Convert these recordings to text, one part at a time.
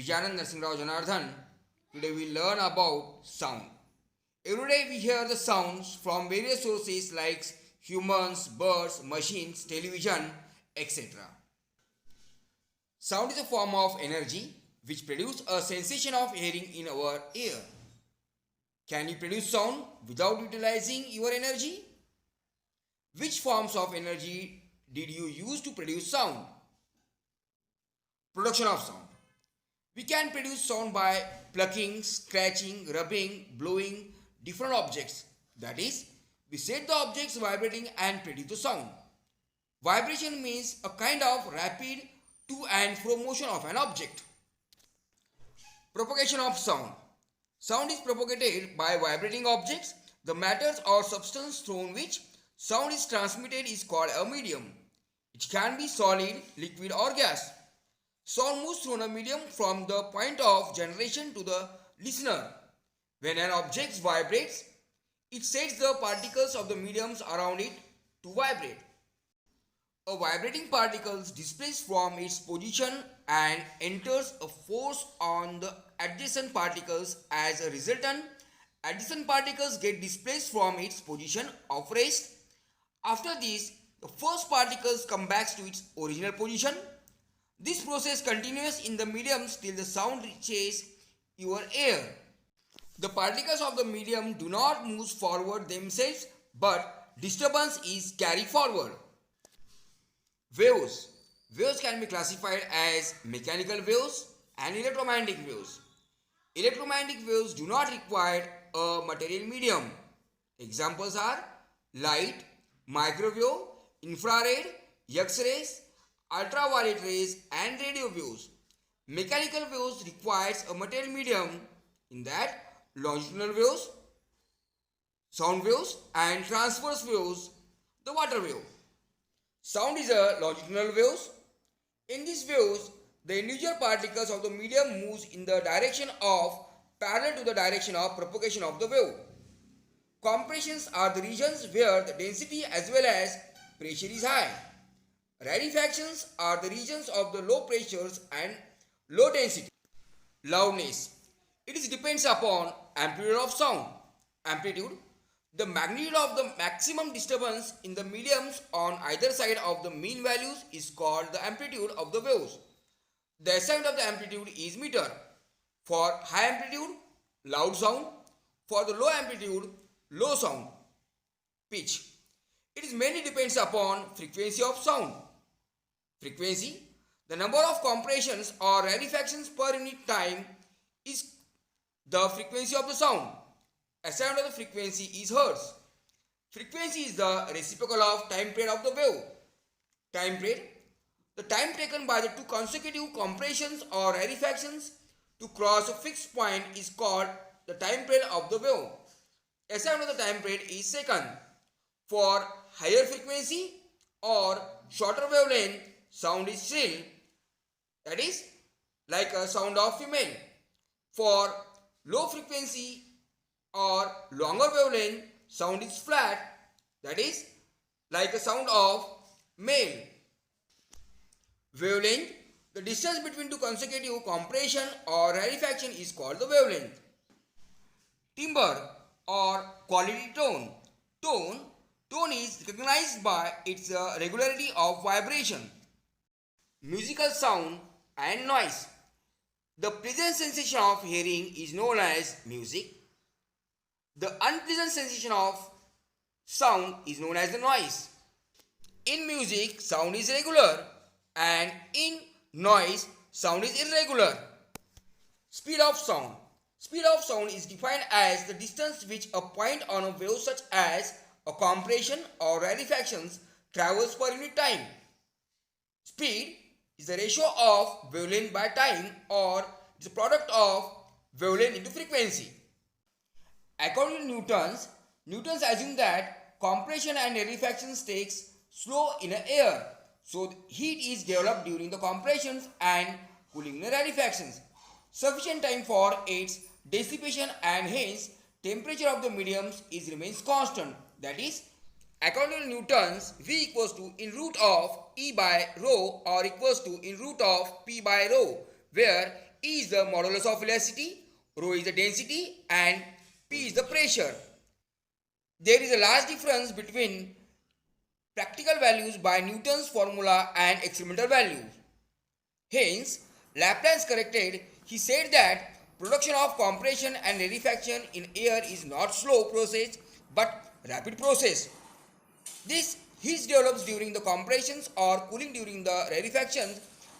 Vijayanand Narsingrao Janardhan. Today we learn about sound. Every day we hear the sounds from various sources like humans, birds, machines, television, etc. Sound is a form of energy which produces a sensation of hearing in our ear. Can you produce sound without utilizing your energy? Which forms of energy did you use to produce sound? Production of sound. We can produce sound by plucking, scratching, rubbing, blowing different objects. That is, we set the objects vibrating and produce the sound. Vibration means a kind of rapid to and fro motion of an object. Propagation of sound. Sound is propagated by vibrating objects. The matters or substance through which sound is transmitted is called a medium. It can be solid, liquid or gas. Sound moves through a medium from the point of generation to the listener. When an object vibrates, it sets the particles of the mediums around it to vibrate. A vibrating particle displaces from its position and enters a force on the adjacent particles. As a resultant, adjacent particles get displaced from its position of rest. After this, the first particles come back to its original position. This process continues in the mediums till the sound reaches your ear. The particles of the medium do not move forward themselves, but disturbance is carried forward. Waves. Waves can be classified as mechanical waves and electromagnetic waves. Electromagnetic waves do not require a material medium. Examples are light, microwave, infrared, X-rays, ultraviolet rays and radio waves. Mechanical waves requires a material medium, in that longitudinal waves, sound waves and transverse waves, the water wave. Sound is a longitudinal waves. In these waves, the individual particles of the medium moves in the direction of parallel to the direction of propagation of the wave. Compressions are the regions where the density as well as pressure is high. Rarefactions are the regions of the low pressures and low density. Loudness. It depends upon amplitude of sound. Amplitude. The magnitude of the maximum disturbance in the mediums on either side of the mean values is called the amplitude of the waves. The SI of the amplitude is meter. For high amplitude, loud sound. For the low amplitude, low sound. Pitch. It is mainly depends upon frequency of sound. Frequency. The number of compressions or rarefactions per unit time is the frequency of the sound. SI of the frequency is hertz. Frequency is the reciprocal of time period of the wave. Time period. The time taken by the two consecutive compressions or rarefactions to cross a fixed point is called the time period of the wave. SI of the time period is second. For higher frequency or shorter wavelength, sound is shrill, that is like a sound of female. For low frequency or longer wavelength, sound is flat, that is like a sound of male. Wavelength. The distance between two consecutive compression or rarefaction is called the wavelength. Timbre or quality tone. Tone is recognized by its regularity of vibration. Musical sound and noise. The pleasant sensation of hearing is known as music. The unpleasant sensation of sound is known as the noise. In music, sound is regular, and in noise, sound is irregular. Speed of sound. Speed of sound is defined as the distance which a point on a wave such as a compression or rarefactions travels per unit time. Speed is the ratio of wavelength by time, or it's a product of wavelength into frequency. According to Newton's assumed that compression and rarefactions takes slow in the air. So heat is developed during the compressions and cooling in the rarefactions. Sufficient time for its dissipation, and hence temperature of the mediums remains constant. That is, according to Newton's, V equals to in root of E by rho or equals to in root of P by rho, where E is the modulus of elasticity, rho is the density, and P is the pressure. There is a large difference between practical values by Newton's formula and experimental values. Hence, Laplace corrected. He said that production of compression and rarefaction in air is not slow process but rapid process. This heat develops during the compressions or cooling during the rarefactions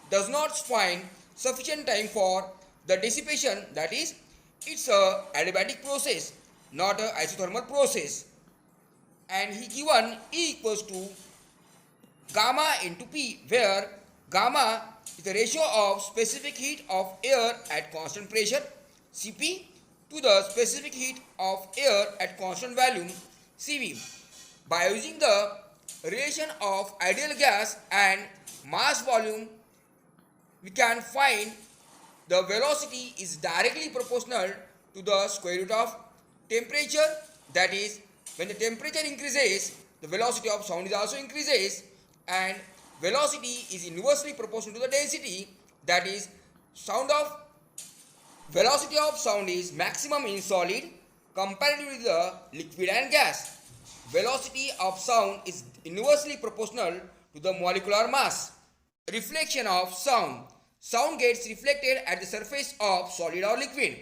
does not find sufficient time for the dissipation, that is, it's a adiabatic process, not a isothermal process. And he given E equals to gamma into P, where gamma is the ratio of specific heat of air at constant pressure Cp to the specific heat of air at constant volume Cv. By using the relation of ideal gas and mass volume, we can find the velocity is directly proportional to the square root of temperature. That is, when the temperature increases, the velocity of sound is also increases, and velocity is inversely proportional to the density. That is, velocity of sound is maximum in solid comparatively with the liquid and gas. Velocity of sound is inversely proportional to the molecular mass. Reflection of sound. Sound gets reflected at the surface of solid or liquid.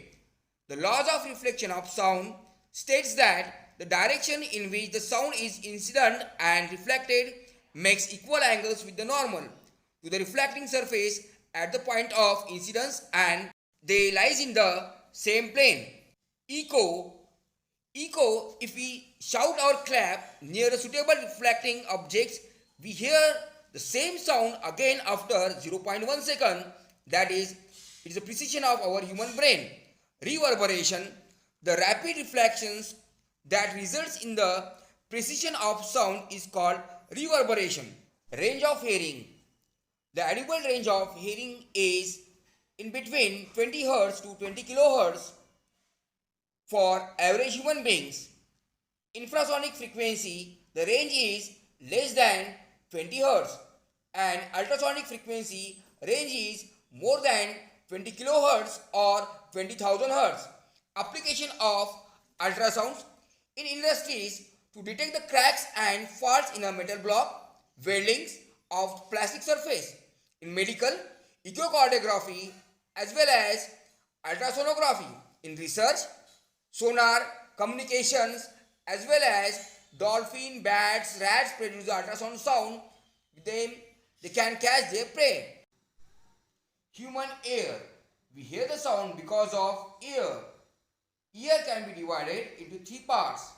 The laws of reflection of sound states that the direction in which the sound is incident and reflected makes equal angles with the normal to the reflecting surface at the point of incidence, and they lies in the same plane. Echo, if we shout or clap near a suitable reflecting objects, we hear the same sound again after 0.1 second. That is, it is a precision of our human brain. Reverberation, the rapid reflections that results in the precision of sound is called reverberation. Range of hearing. The audible range of hearing is in between 20 Hz to 20 kHz for average human beings. Infrasonic frequency, the range is less than 20 Hz, and ultrasonic frequency range is more than 20 kHz or 20,000 Hz. Application of ultrasounds in industries to detect the cracks and faults in a metal block, weldings of plastic surface. In medical, echocardiography as well as ultrasonography. In research, sonar, communications as well as dolphin, bats, rats produce the ultrasound sound. With them, they can catch their prey. Human ear. We hear the sound because of ear. Ear can be divided into three parts.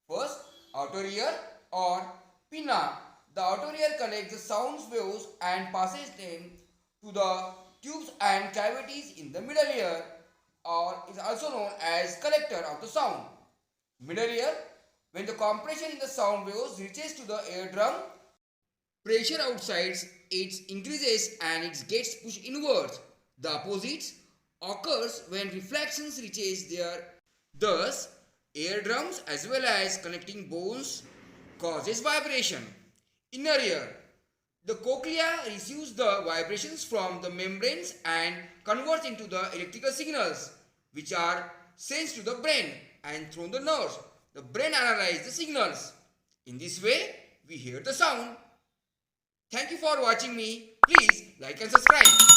First, outer ear or pinna. The outer ear collects the sound waves and passes them to the tubes and cavities in the middle ear, or is also known as collector of the sound. Middle ear, when the compression in the sound waves reaches to the eardrum, pressure outside it increases and it gets pushed inwards. The opposite occurs when reflections reaches there. Thus, eardrums as well as connecting bones causes vibration. Inner ear. The cochlea receives the vibrations from the membranes and converts into the electrical signals, which are sent to the brain and through the nerves. The brain analyzes the signals. In this way, we hear the sound. Thank you for watching me. Please like and subscribe.